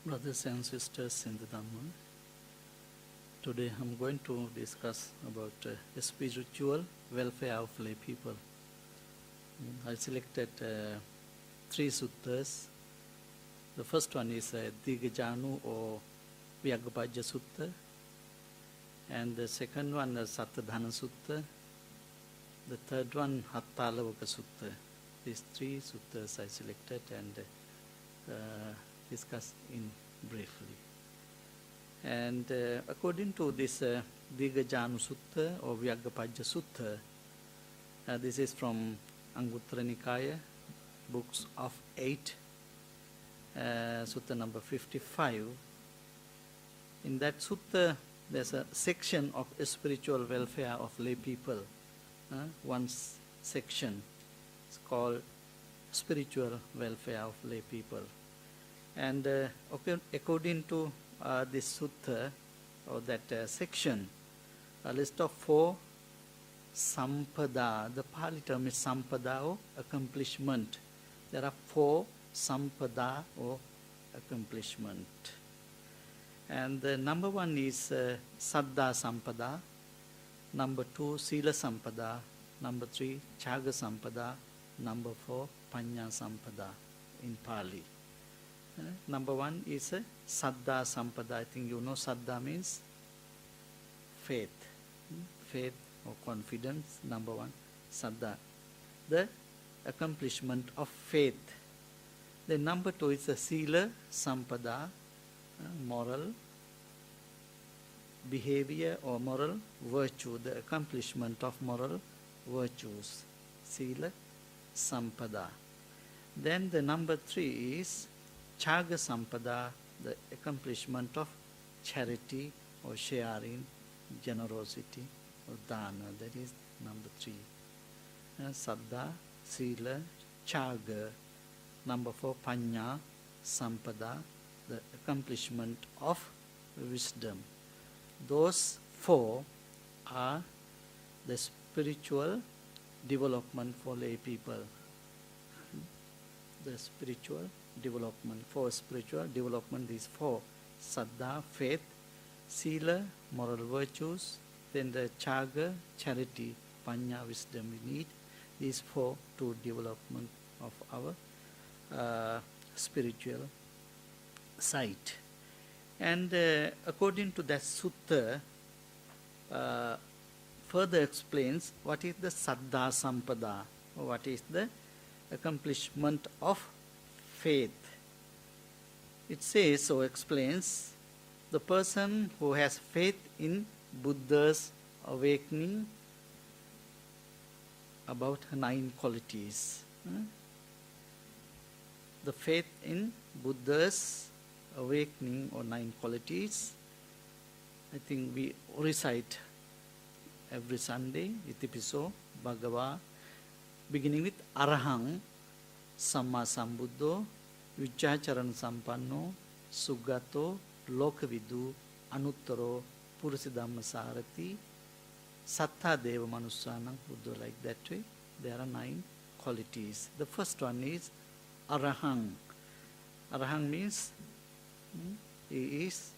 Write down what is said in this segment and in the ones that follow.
Brothers and sisters in the Dhamma, today I'm going to discuss about spiritual welfare of lay people. I selected 3 suttas. The first one is Digajanu or Vyagapajja Sutta, and the second one is Sattadhana Sutta, the third one Hattalavaka Sutta. These 3 suttas I selected and discuss in briefly. And according to this Digajanu Sutta or Vyagapajja Sutta, this is from Anguttara Nikaya, books of 8, Sutta number 55. In that sutta, there's a section of spiritual welfare of lay people. One section is called spiritual welfare of lay people. And according to this sutta or that section, a list of 4 sampada. The Pali term is sampada or accomplishment. There are 4 sampada or accomplishment. And the number 1 is saddha sampada, number 2 sila sampada, number 3 chaga sampada, number 4 panya sampada in Pali. Number 1 is saddha sampada. I think you know saddha means faith. Faith or confidence. Number 1, saddha. The accomplishment of faith. Then number 2 is sila sampada, moral behavior or moral virtue, the accomplishment of moral virtues. Sila sampada. Then the number 3 is chaga sampada, the accomplishment of charity or sharing, generosity or dana. That is number 3. Saddha, sila, chaga. Number 4, panya sampada, the accomplishment of wisdom. Those 4 are the spiritual development for lay people. The spiritual development. For spiritual development, these 4: saddha, faith; sila, moral virtues; then the chaga, charity; panya, wisdom. We need these 4 to development of our spiritual side. And according to that sutta, further explains what is the saddha sampada, or what is the accomplishment of faith. It says or explains the person who has faith in Buddha's awakening about 9 qualities. The faith in Buddha's awakening or 9 qualities. I think we recite every Sunday, Itipiso, Bhagava, beginning with Arahang, Samma Sambuddho, Vijjacharan Sampanno, Sugato, Lokavidu, Anuttaro, Purusidhamma Sarati, Sattha Deva Manussanam, Buddha, like that way. There are 9 qualities. The first one is Arahang. Arahang means he is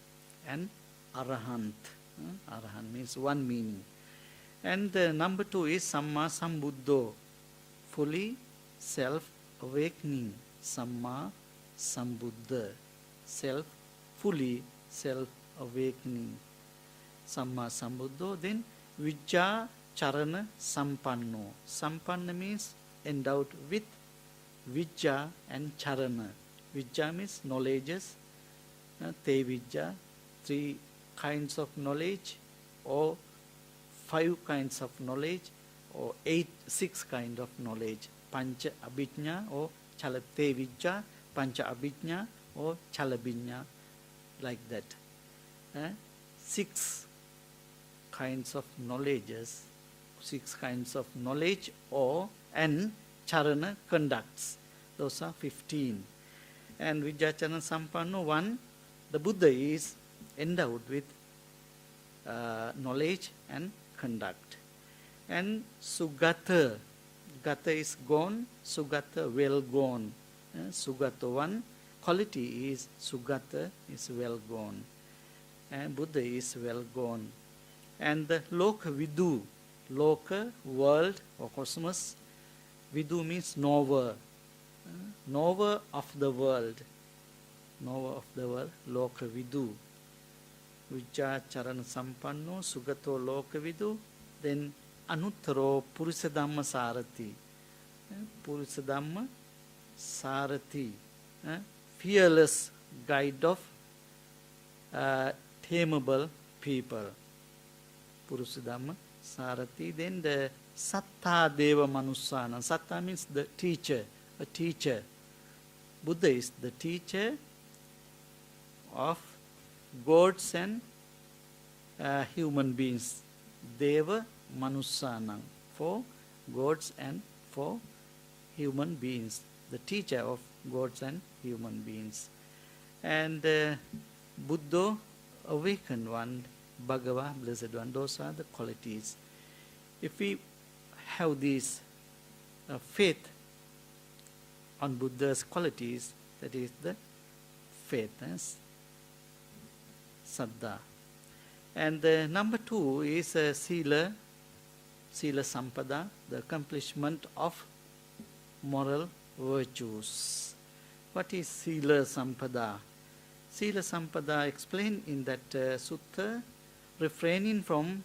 an Arahant. Arahant means one meaning. And number 2 is Samma Sambuddho, fully self-awakening. Samma Sambuddha, fully self-awakening. Samma Sambuddho. Then Vijja Charana Sampanno. Sampanna means endowed with Vijja and Charana. Vijja means knowledges. Te Vijja, 3 kinds of knowledge, or 5 kinds of knowledge, or 6 kinds of knowledge. Pancha Abhijñā or Chala Te Vijja, Pancha Abhijñā or Chalabhiññā, like that. 6 kinds of knowledges, 6 kinds of knowledge, and Charana conducts. Those are 15. And Vijjacharana Sampanno, 1, the Buddha is endowed with knowledge and conduct. And Sugata, Gata is gone, Sugata, well gone. Sugata 1, quality is Sugata, is well gone, and Buddha is well gone. And the Loka Vidu, Loka, world or cosmos, Vidu means knower, knower of the world, knower of the world, Loka Vidu. Vijja Charana Sampanno, Sugato Loka Vidu, then Anuttaro Purisa Dhamma Sarati, Purisa Dhamma Sarati, fearless guide of tameable people. Purisa Dhamma Sarati. Then the Satta Deva Manusana. Satta means the teacher, a teacher. Buddha is the teacher of gods and human beings. Deva Manusana, for gods and for human beings. The teacher of gods and human beings. And Buddha, awakened one, Bhagava, blessed one, those are the qualities. If we have this faith on Buddha's qualities, that is the faith, Saddha. And number 2 is Sila, Sila Sampada, the accomplishment of moral virtues. What is Sila Sampada? Sila Sampada explained in that sutta, refraining from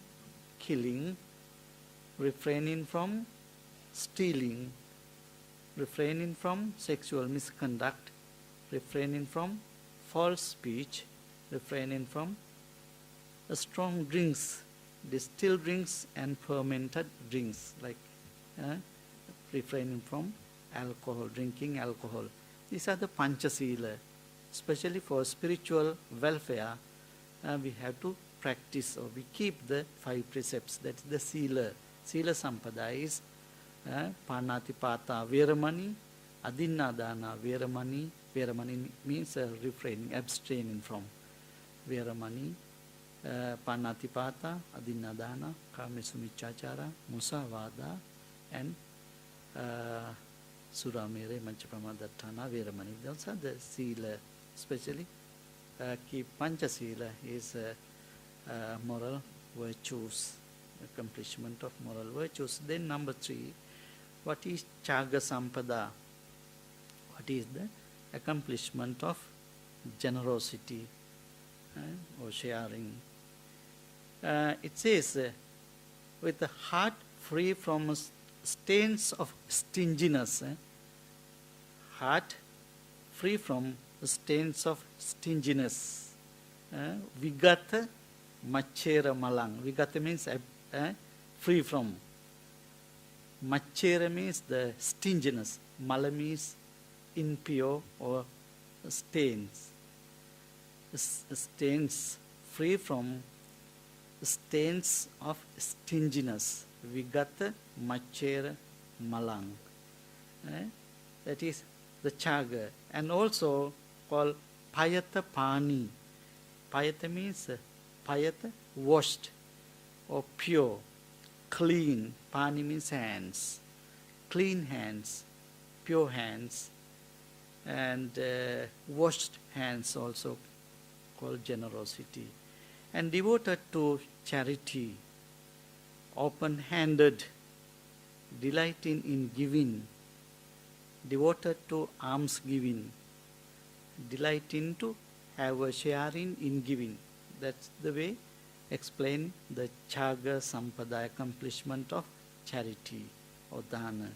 killing, refraining from stealing, refraining from sexual misconduct, refraining from false speech, refraining from strong drinks, distilled drinks and fermented drinks, like refraining from alcohol, drinking alcohol. These are the Panchasila. Especially for spiritual welfare, we have to practice, or we keep the 5 precepts. That's the Sila. Sila Sampada is Panatipata Veramani, Adinnadana Veramani. Veramani means refraining, abstaining from. Veramani, Panatipata, Adinnadana, Kamesumichachara, Musavada, and Suramere, Manchapramadattana, Veramani. Those are the Sila. Especially keep Panchasila is moral virtues, accomplishment of moral virtues. Then number 3, what is Chaga Sampada? What is the accomplishment of generosity or sharing? It says, with a heart free from stains of stinginess, heart free from stains of stinginess. Vigata Machera Malang. Vigata means free from. Machera means the stinginess. Mala means impure or stains. Stains, free from stains of stinginess. Vigata Machera Malang. That is the Chaga. And also called Payata Pani. Payata means Payata, washed or pure, clean. Pani means hands. Clean hands, pure hands, and washed hands also called generosity. And devoted to charity, open-handed, delighting in giving, devoted to almsgiving, delighting to have a sharing in giving. That's the way explain the Chaga Sampada, accomplishment of charity or dana.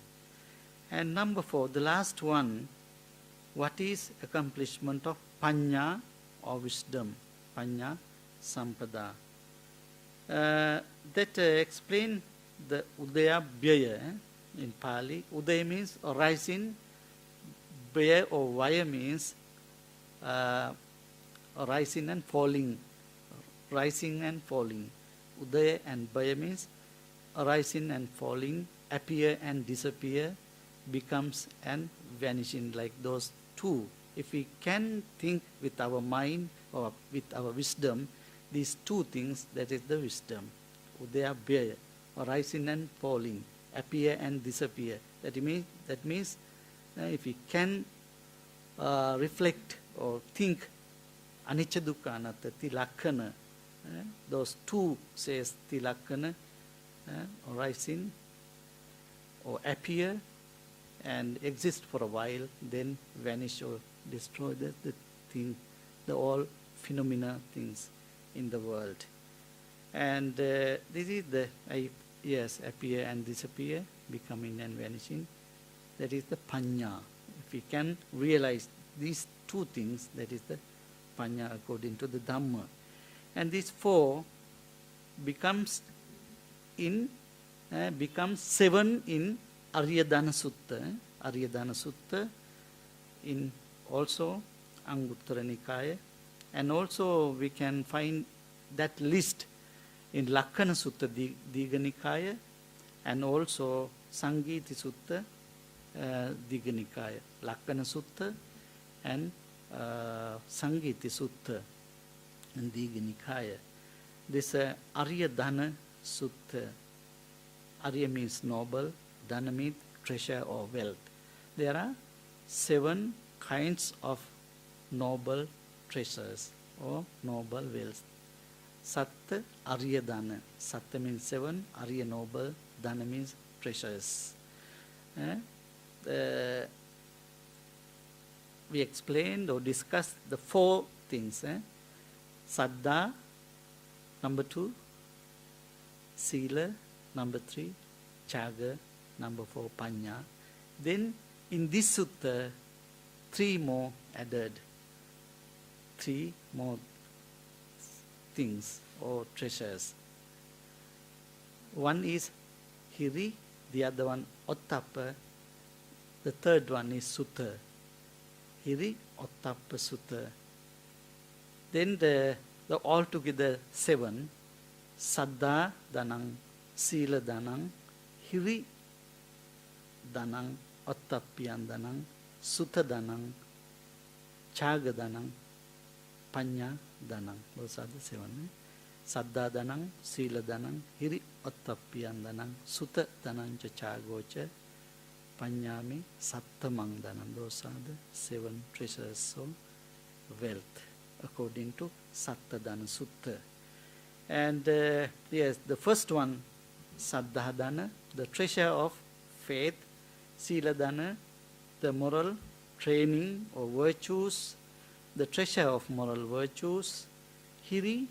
And number 4, the last one, what is accomplishment of Panya or wisdom? Panya Sampada. That explain the Udaya Byaya in Pali. Udaya means rising, Byaya or Vaya means rising and falling. Rising and falling. Udaya and Bhaya means arising and falling, appear and disappear, becomes and vanishing, like those 2. If we can think with our mind or with our wisdom, these 2 things, that is the wisdom. Udaya Bhaya, arising and falling, appear and disappear. That means if we can reflect or think anicca dukkha anatta tilakkana. Those two says tilakkana, arising or appear and exist for a while, then vanish or destroy. That's the thing, the all phenomena things in the world. And this is the, appear and disappear, becoming and vanishing. That is the panya. If we can realize these two things, that is the panya according to the Dhamma. And these four becomes seven in Aryadhana Sutta. Aryadhana Sutta in also Anguttara Nikaya. And also we can find that list in Lakkana Sutta, Digha Nikaya, and also Sangiti Sutta, Digha Nikaya. Lakkana Sutta and Sangiti Sutta and Digha Nikaya. This Aryadhana Sutta. Arya means noble, Dhana means treasure or wealth. There are 7 kinds of noble treasures or noble wealth. Satta, Arya Dhana. Satta means 7, Arya noble, Dhana means treasures. We explained or discussed the 4 things. Saddha, number 2, Sila, number 3, Chaga, number 4, Panya. Then in this sutta, 3 more added. 3 more things or treasures. One is Hiri, the other one Ottappa, the third one is Sutta. Hiri, Ottappa, Sutta. Then the altogether 7, Saddha Dhanang, Sila Dhanang, Hiri Dhanang, Ottappiyan Dhanang, Sutta Dhanang, Chaga Dhanang, Panya Dhanang. Those are the 7. Saddha Dhanang, Sila Dhanang, Hiri Ottappiyan Dhanang, Sutta Dhanang cha Chagocha, Panyami Sattamang Dhanang. Those are the 7 treasures of wealth according to Sattadhana Sutta. And yes, the first one, Saddha Dhana, the treasure of faith. Sila Dhana, the moral training or virtues, the treasure of moral virtues. Hiri,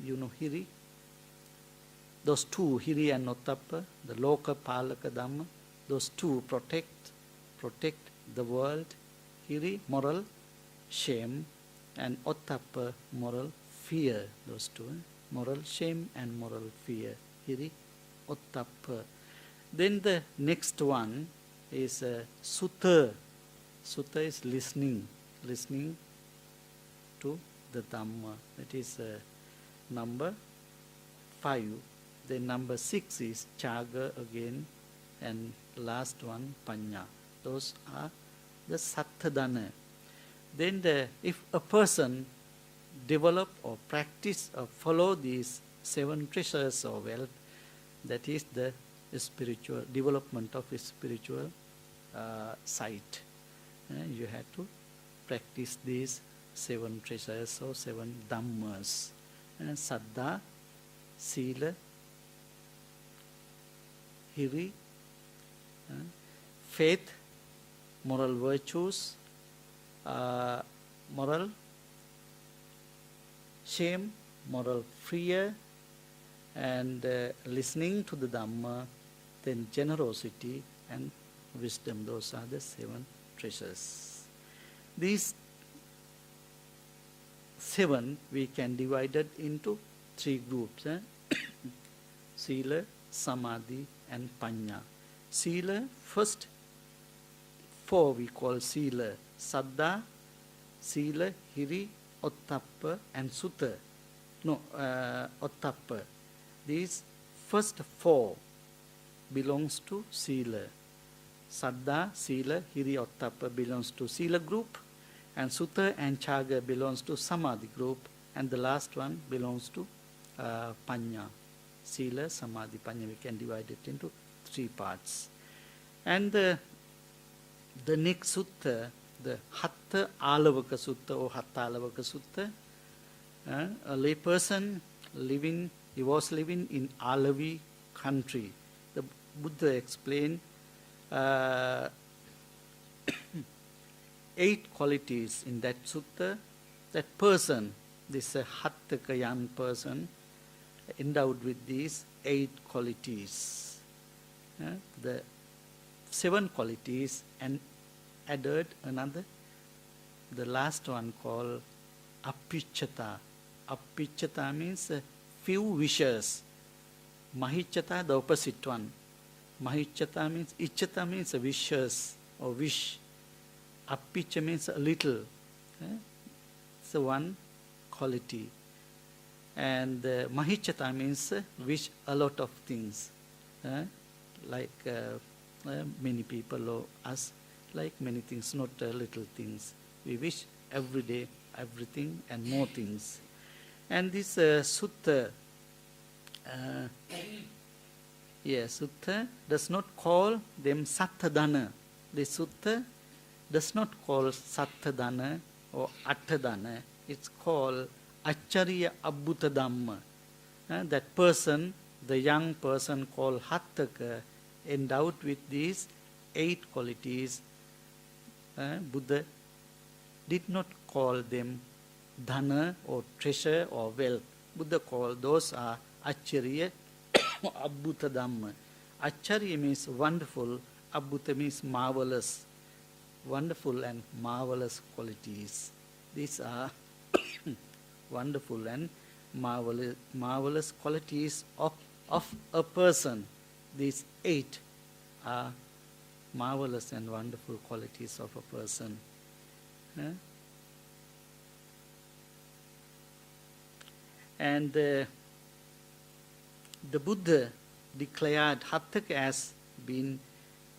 you know Hiri. Those 2, Hiri and Ottappa, the Loka Palaka Dhamma, those 2 protect the world. Hiri, moral shame, and Ottappa, moral fear. Those 2, moral shame and moral fear. Hiri, Ottappa. Then the next one is Sutta. Sutta is listening to the Dhamma. That is number 5. Then number 6 is Chaga again, and last one Panya. Those are the Sattadhana. Then if a person develop or practice or follow these 7 treasures of wealth, that is the spiritual development of a spiritual sight. You have to practice these 7 treasures or 7 Dhammas. Saddha, Sila, Hiri, faith, moral virtues, moral shame, moral fear, and listening to the Dhamma, then generosity and wisdom. Those are the 7 treasures. These 7 we can divide it into 3 groups. Sila, Samadhi and Panya. Sila, first 4 we call Sila. Saddha, Sila, Hiri, Ottappa and Sutta. Ottappa. These first 4 belongs to Sila. Saddha, Sila, Hiri, Ottappa belongs to Sila group, and Sutta and Chaga belongs to Samadhi group, and the last one belongs to Panya. Sila, Samadhi, Panya. We can divide it into 3 parts. And the next sutta the Hatta Alavaka Sutta or Hatta Alavaka Sutta. A lay person he was living in Alavi country. The Buddha explained 8 qualities in that sutta. That person, this Hattaka young person, endowed with these 8 qualities. The 7 qualities and added another, the last one called Apicchata. Apicchata means few wishes. Mahichata, the opposite one. Mahichata means, Ichchata means wishes or wish. Apiccha means a little. So one quality. And Mahichata means wish a lot of things. Like many people or us, like many things, not little things. We wish every day everything and more things. And this sutta, sutta does not call them sattadana. This sutta does not call sattadana or attadana. It's called acharya abbhuta dhamma. That person, the young person called Hattaka, endowed with these 8 qualities, Buddha did not call them dhana or treasure or wealth. Buddha called those are acharya abbhuta dhamma. Acharya means wonderful, abbhuta means marvelous. Wonderful and marvelous qualities. These are wonderful and marvelous qualities of a person. These 8 are marvelous and wonderful qualities of a person. And the Buddha declared Hattaka as being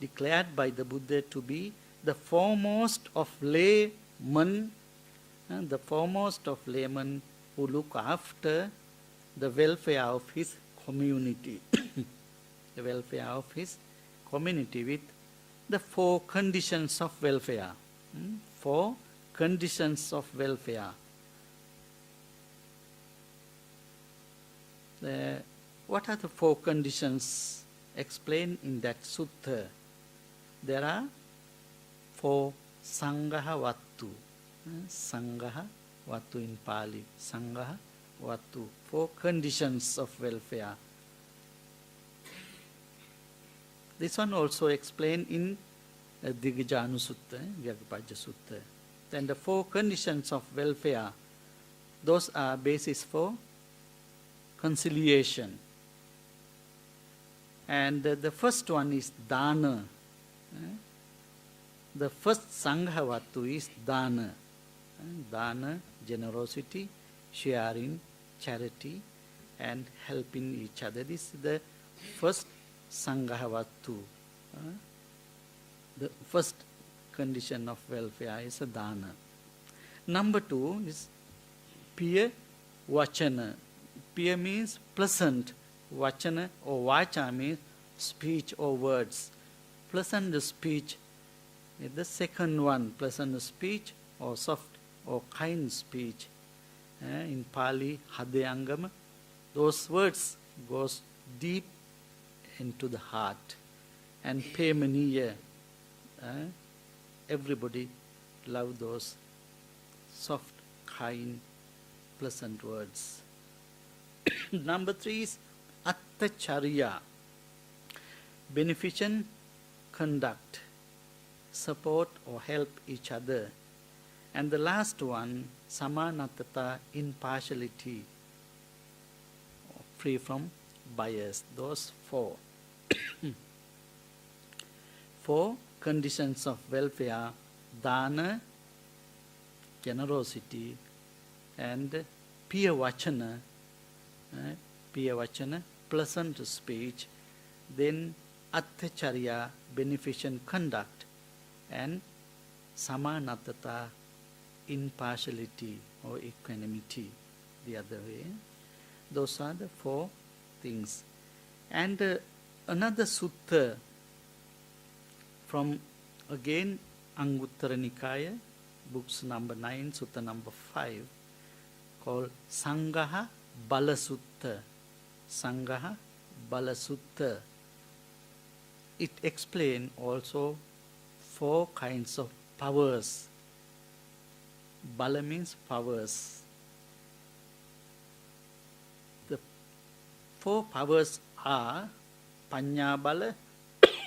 declared by the Buddha to be the foremost of laymen, the foremost of laymen who look after the welfare of his community. The welfare of his community with the 4 conditions of welfare. 4 conditions of welfare. What are the 4 conditions explained in that sutta? There are 4 Sangaha Vattu. Sangaha Vattu in Pali. Sangaha Vattu. 4 conditions of welfare. This one also explained in Digajanu Sutta, Vyagapajja Sutta. Then the 4 conditions of welfare, those are basis for conciliation. And the first one is dana. The first Sanghavattu is dana. Dana, generosity, sharing, charity, and helping each other. This is the first Sanghavattu. The first condition of welfare is a dana. Number 2 is piya vachana. Piya means pleasant. Vachana or vacha means speech or words. Pleasant speech is the second one. Pleasant speech or soft or kind speech. In Pali, Hadayangama, those words goes deep into the heart. And Pemaniya, everybody love those soft, kind, pleasant words. Number 3 is attacharya, beneficent conduct, support or help each other. And the last one, samanatata, impartiality, free from bias. Those 4. 4 conditions of welfare: dana, generosity, and piya vachana, pleasant speech, then attacharya, beneficent conduct, and samanatata, impartiality or equanimity, the other way. Those are the 4 things. And another sutta from again Anguttara Nikaya, books number 9, Sutta number 5, called Sangaha Balasutta. Sangaha Balasutta. It explains also 4 kinds of powers. Bala means powers. The 4 powers are Panya Bala,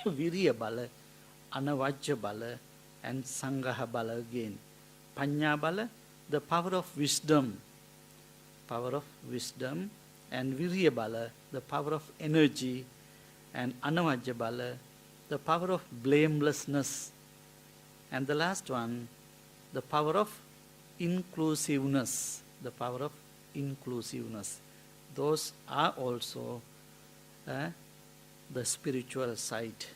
Virya Bala, Anavajja Bala, and Sangaha Bala again. Panya Bala, the power of wisdom. Power of wisdom. And Virya Bala, the power of energy. And Anavajja Bala, the power of blamelessness. And the last one, the power of inclusiveness. The power of inclusiveness. Those are also the spiritual side.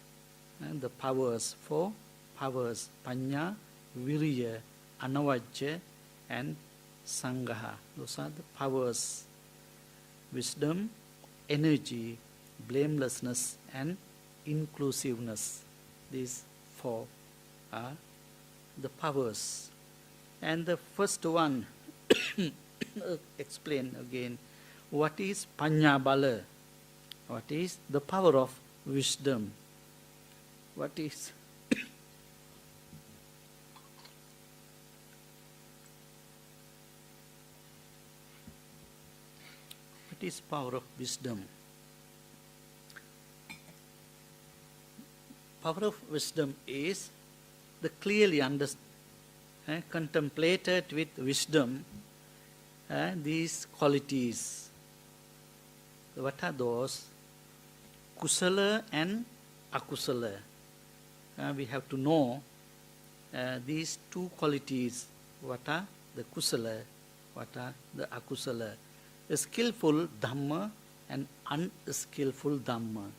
And the powers, 4 powers, Panya, Virya, Anavajja, and Sangaha. Those are the powers. Wisdom, energy, blamelessness, and inclusiveness. These 4 are the powers. And the first one, explain again, what is Panya Bala? What is the power of wisdom? What is what is power of wisdom? Power of wisdom is the clearly contemplated with wisdom these qualities. What are those? Kusala and akusala. We have to know these 2 qualities. What are the kusala? What are the akusala? A skillful Dhamma and unskillful Dhamma.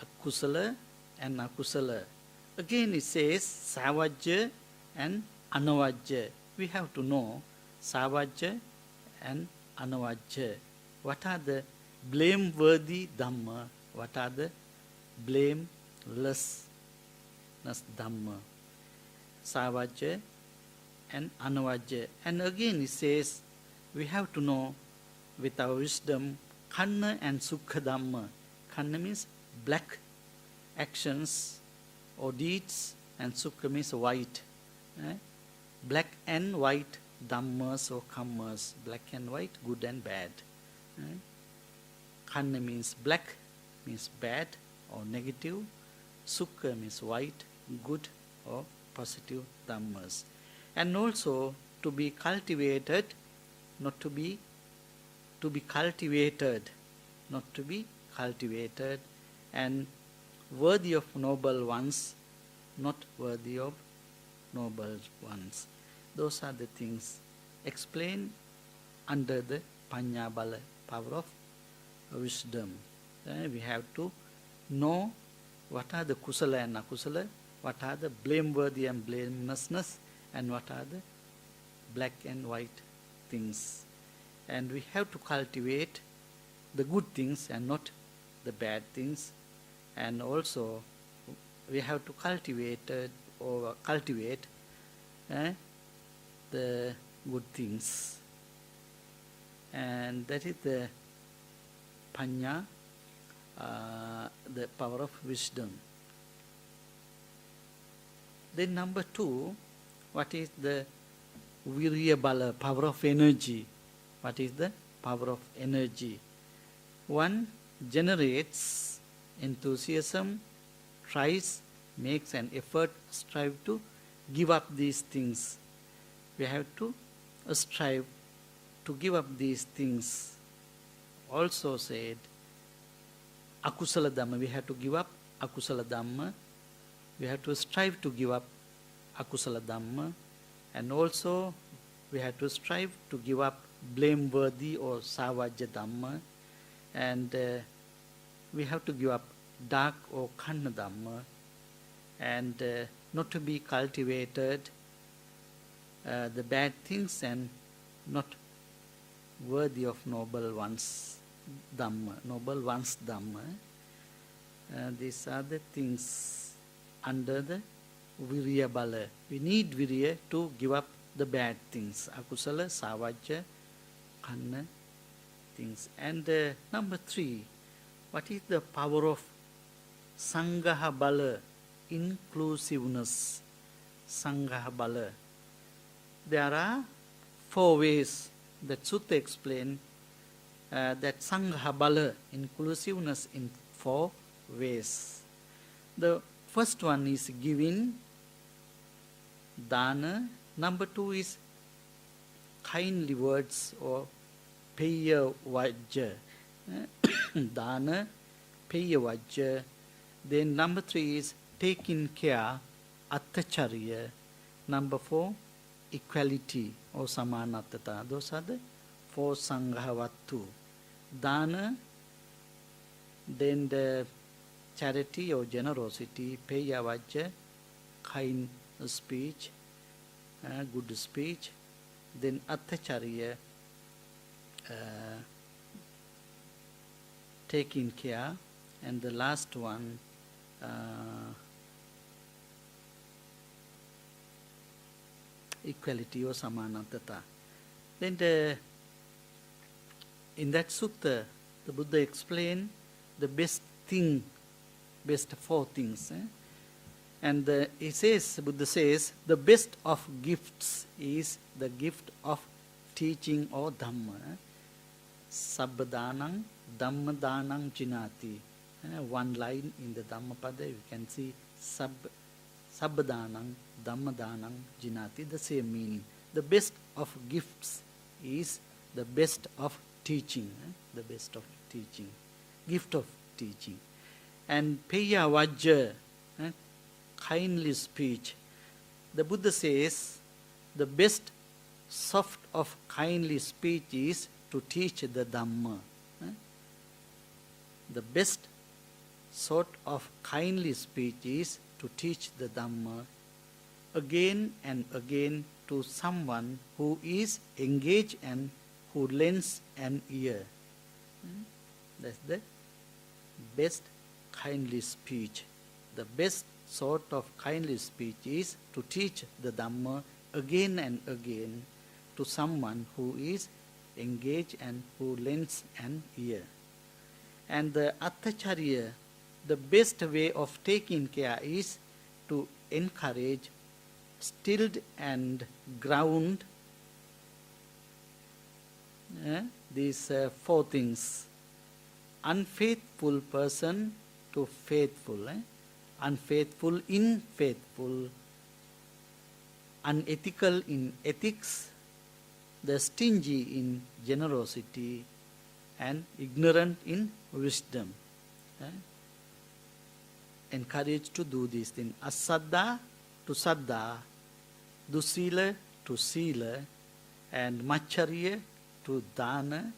Akusala and akusala. Again it says savajja and anavajja. We have to know savajja and anavajja. What are the blameworthy Dhamma? What are the blamelessness Dhamma? Savajja and anavajja. And again it says we have to know with our wisdom Kanna and Sukha Dhamma. Kanna means black actions or deeds, and Sukha means white. Black and white Dhammas or Kammas. Black and white, good and bad. Kanna means black, means bad or negative. Sukha means white, good or positive Dhammas. And also to be cultivated, not to be cultivated, not to be cultivated, and worthy of noble ones, not worthy of noble ones. Those are the things explained under the Panya Bala, power of wisdom. We have to know what are the kusala and akusala, what are the blameworthy and blamelessness, and what are the black and white things. And we have to cultivate the good things and not the bad things. And also we have to cultivate the good things. And that is the Panya, the power of wisdom. Then number 2, what is the Virya Bala, power of energy? What is the power of energy? One generates enthusiasm, tries, makes an effort, strive to give up these things. We have to strive to give up these things. Also said, akusala dhamma, we have to give up akusala dhamma. We have to strive to give up akusala dhamma. And also we have to strive to give up blameworthy or savajja dhamma. And we have to give up dark or khanna dhamma. And not to be cultivated the bad things and not worthy of noble ones dhamma, noble ones dhamma. These are the things under the virya bala. We need virya to give up the bad things. Akusala, savajja, khanna things. And number 3, what is the power of sangaha bala, inclusiveness? Sangaha bala. There are 4 ways that Sutta explain that sangaha bala, inclusiveness, in 4 ways. The first one is giving, dana. Number 2 is kindly words or peya vajja. Dana, peya vajja. Then number 3 is taking care, attacharya. Number 4, equality or samanatata. Those are the 4 sanghavattu. Dana, then the charity or generosity, peya vajja, kind speech, good speech, then attacharya, taking care, and the last one, equality or samanatata. Then in that sutta, the Buddha explained the best 4 things. And he says, Buddha says, the best of gifts is the gift of teaching or Dhamma. Sabbadhanam, Dhammadhanam jinati. One line in the Dhammapada, you can see Sabbadhanam, Dhammadhanam jinati, the same meaning. The best of gifts is the best of teaching. The best of teaching. Gift of teaching. And peya vajja, kindly speech. The Buddha says the best sort of kindly speech is to teach the Dhamma. The best sort of kindly speech is to teach the Dhamma again and again to someone who is engaged and who lends an ear. That's the best kindly speech. The best sort of kindly speech is to teach the Dhamma again and again to someone who is engaged and who lends an ear. And the attacharya, the best way of taking care is to encourage, stilled and ground these 4 things. Unfaithful person to faithful. Unfaithful in faithful. Unethical in ethics. The stingy in generosity. And ignorant in wisdom. Encouraged to do these things. Asaddha to saddha. Dusila to sila. And macharya to dana.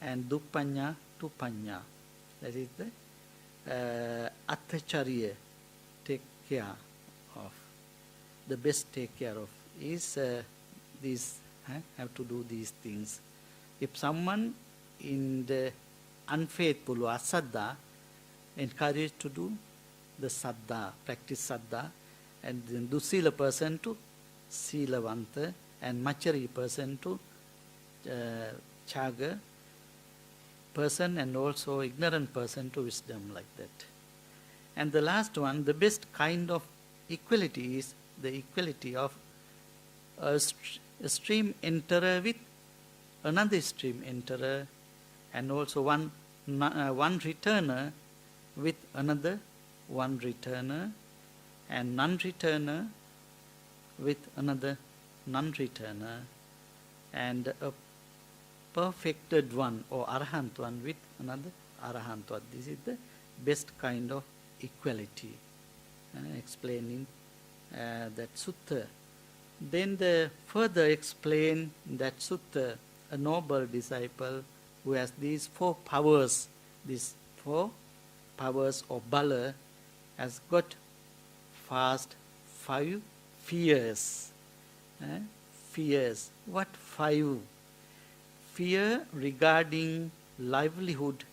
And duppanya to panya. That is the attacharya. Take care of. The best take care of is these, have to do these things. If someone in the unfaithful or asaddha, encouraged to do the saddha, practice saddha, and then dusila person to silavanta, and machari person to chaga person, and also ignorant person to wisdom, like that. And the last one, the best kind of equality is the equality of a stream enterer with another stream enterer, and also one returner with another one returner, and non-returner with another non-returner, and a perfected one or arahant one with another arahant one. This is the best kind of equality, explaining that sutta. Then the further explain that sutta, a noble disciple who has these 4 powers, these 4 powers of bala, has got fast 5 fears. Fears. What 5? Fear regarding livelihood.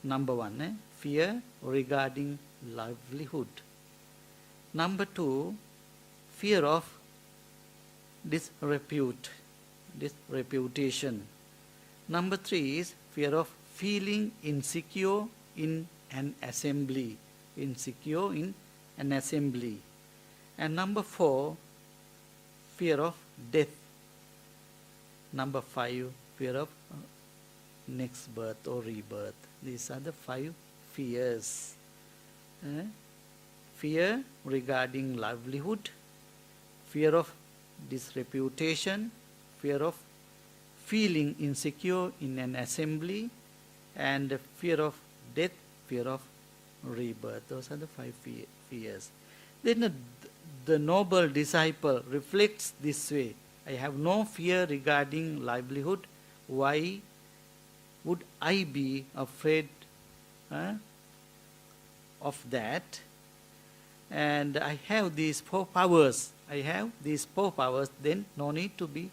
Number 1, fear regarding livelihood. Number 2, fear of disreputation. Number 3 is fear of feeling insecure in an assembly. Insecure in an assembly. And number 4, fear of death. Number 5, fear of next birth or rebirth. These are the 5 fears. Fear regarding livelihood, fear of disreputation, fear of feeling insecure in an assembly, and fear of death, fear of rebirth. Those are the 5 fears. Then the noble disciple reflects this way. I have no fear regarding livelihood. Why would I be afraid of that? And I have these 4 powers. Then no need to be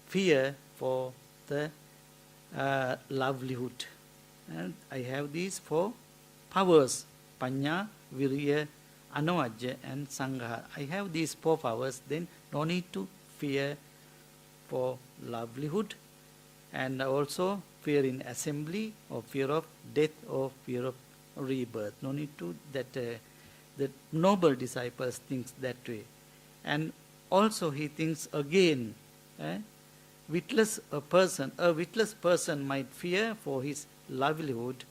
fear for the livelihood. And I have these 4 powers: Panya, Virya, Anavajja and Sangha. I have these 4 powers, then no need to fear for livelihood, and also fear in assembly, or fear of death, or fear of rebirth. No need to that. The noble disciples thinks that way. And also he thinks again, a witless person might fear for his livelihood,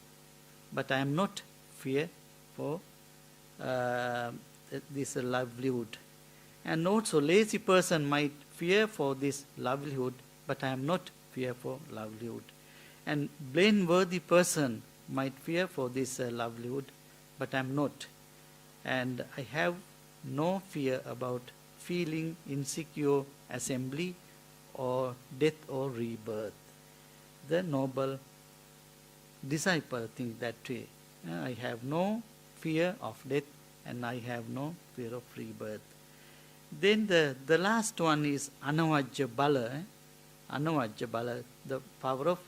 but I am not fear for this livelihood. And also lazy person might fear for this livelihood, but I am not fear for livelihood. And blameworthy person might fear for this livelihood, but I am not. And I have no fear about feeling insecure assembly or death or rebirth. The noble disciple think that way. I have no fear of death and I have no fear of rebirth. Then the last one is Anavajja Bala. Anavajja Bala, the power of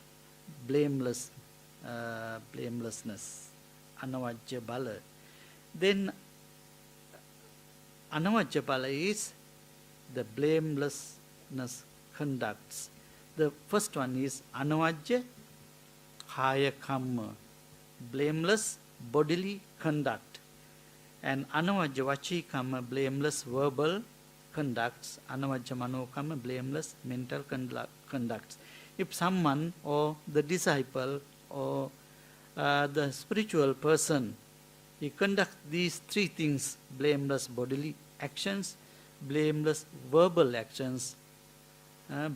blamelessness. Anavajja Bala. Then Anavajja Bala is the blamelessness conducts. The first one is Anavajja Kaya Kamma, blameless bodily conduct. And Anavajja Vachi Kamma, blameless verbal conducts. Anavajja Mano Kamma, blameless mental conducts. If someone or the disciple or the spiritual person, he conducts these 3 things: blameless bodily actions, blameless verbal actions,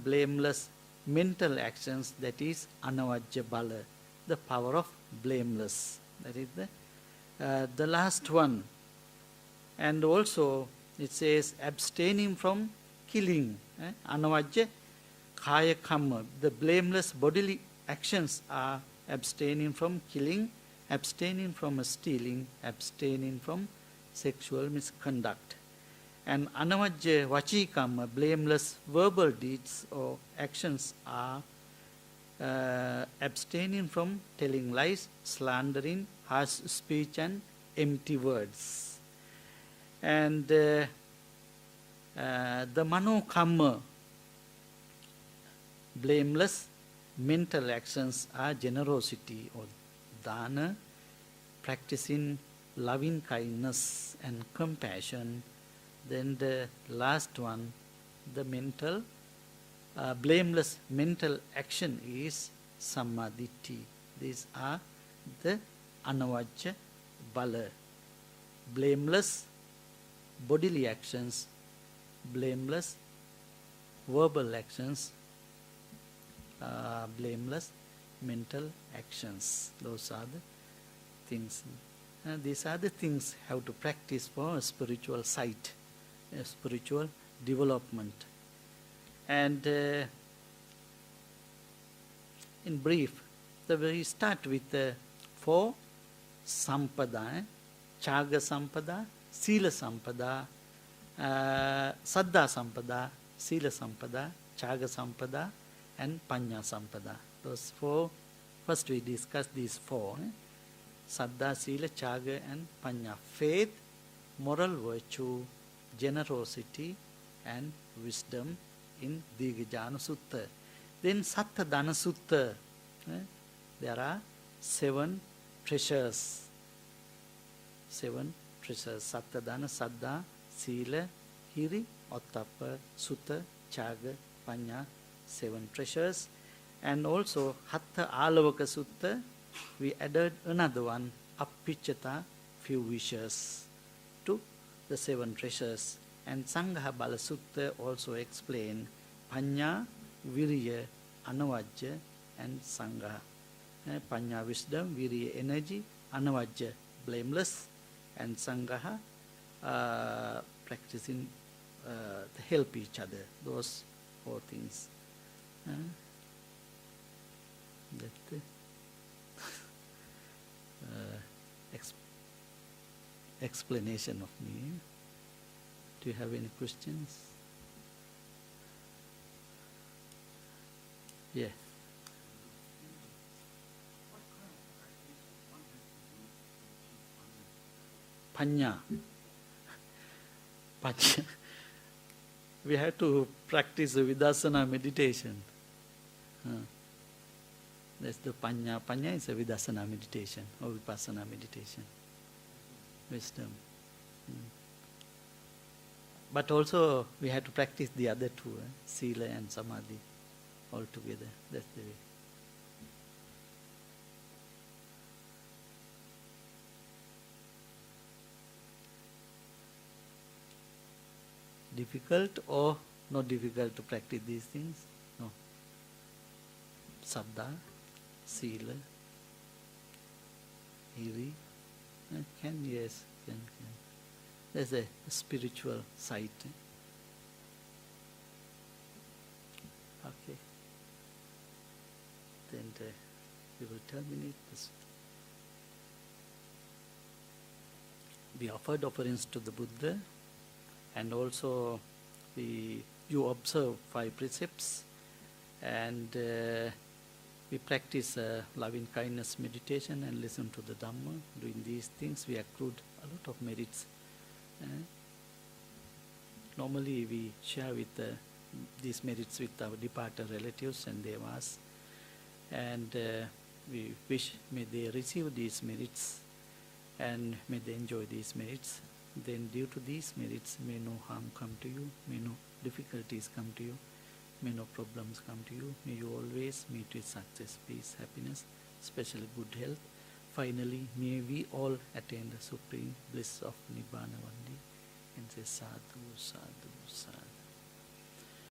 blameless mental actions, that is Anavajja Bala, the power of blameless. That is the last one. And also it says abstaining from killing. Anavajja Kaya Kamma, the blameless bodily actions are abstaining from killing, abstaining from stealing, abstaining from sexual misconduct. And Anavajja Vachi Kamma, blameless verbal deeds or actions are abstaining from telling lies, slandering, harsh speech and empty words. And the Mano Kamma, blameless mental actions are generosity or dana, practicing loving kindness and compassion. Then the last one, the mental, blameless mental action is Sammaditthi. These are the Anavajja Bala. Blameless bodily actions, blameless verbal actions, blameless mental actions. Those are the things. These are the things how to practice for a spiritual sight, a spiritual development. And in brief, we start with the 4 sampada: Chaga sampada, Sila sampada, Saddha sampada, Sila sampada, Chaga sampada and Panya sampada. Those 4, first we discuss these 4. Saddha, Sila, Chaga and Panya. Faith, moral virtue, generosity and wisdom in Digajana Sutta. Then Satta Dana Sutta. There are 7 treasures. 7 treasures. Satta Dana, Saddha, Sila, Hiri, Ottappa, Sutta, Chaga, Panya. 7 treasures. And also Hatta Alavaka Sutta, we added another one, Appichata, few wishes, to the 7 treasures. And Sangha Bala Sutta also explain Panya, Viriya, Anavajja and Sangha. Panya wisdom, Viriya energy, Anavajja blameless, and Sangha practicing to help each other. Those 4 things. That explanation of me. Do you have any questions? Yeah. Panya. Panya. We have to practice the Vidassana meditation. That's the Panya. Panya is a Vidassana meditation or Vipassana meditation. Wisdom. But also we have to practice the other 2, Sila and Samadhi, all together. That's the way. Difficult or not difficult to practice these things? No. Saddha, Sila, Hiri, yes, can. There's a spiritual side. Okay. Then we will terminate this. We offered offerings to the Buddha, and also you observe 5 precepts, and we practice loving kindness meditation and listen to the Dhamma. Doing these things, we accrued a lot of merits. Normally we share with these merits with our departed relatives and devas, and we wish may they receive these merits and may they enjoy these merits. Then due to these merits, may no harm come to you, may no difficulties come to you, may no problems come to you, may you always meet with success, peace, happiness, especially good health. Finally, may we all attain the supreme bliss of Nibbana one day, and say sadhu, sadhu, sadhu.